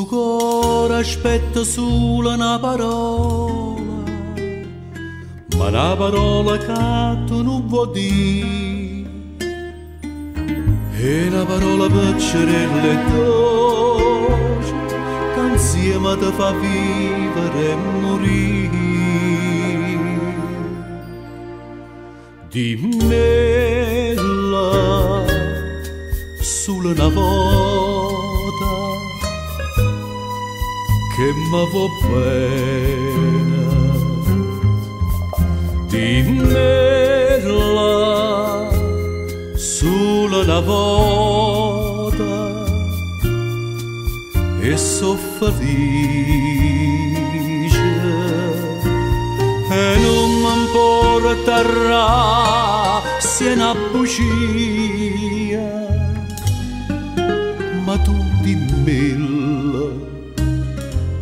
sto cuore aspetta solo una parola, ma una parola che tu non vuoi dire, è una parola piccerella e dolce che insieme ti fa vivere e morire. Dimmela solo una volta che mi va bene, dimmela solo una volta e so felice e non mi importerà se è una bugia, ma tu dimmela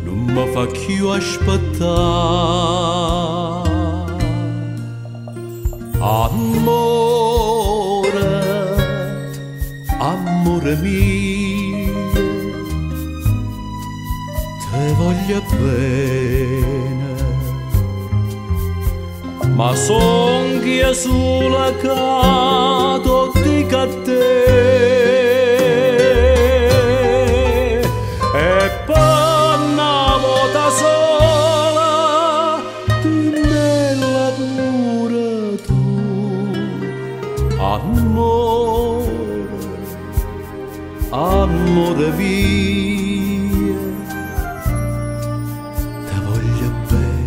non mi fa più aspettare. Amore, amore mio, te voglio bene, ma son che sulla cato dico a te e per una volta sola dimmela pure tu. Amore, amore mio, te voglio bene.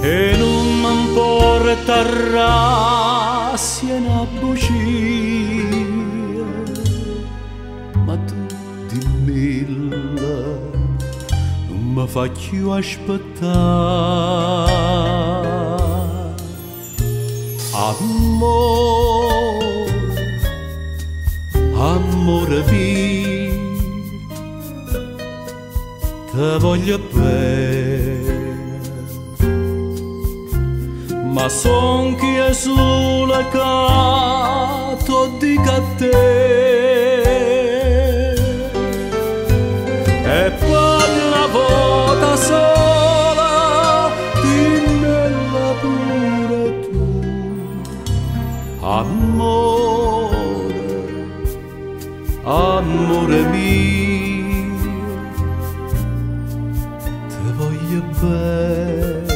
E non mi importerà se è una bugia, ma tu dimmela non mi fa più aspettare. Amore, amore mio, te voglio bene, ma son che sulla cato dico a te e per una volta sola dimmela pure tu. Amore, amore mio, te voglio bene.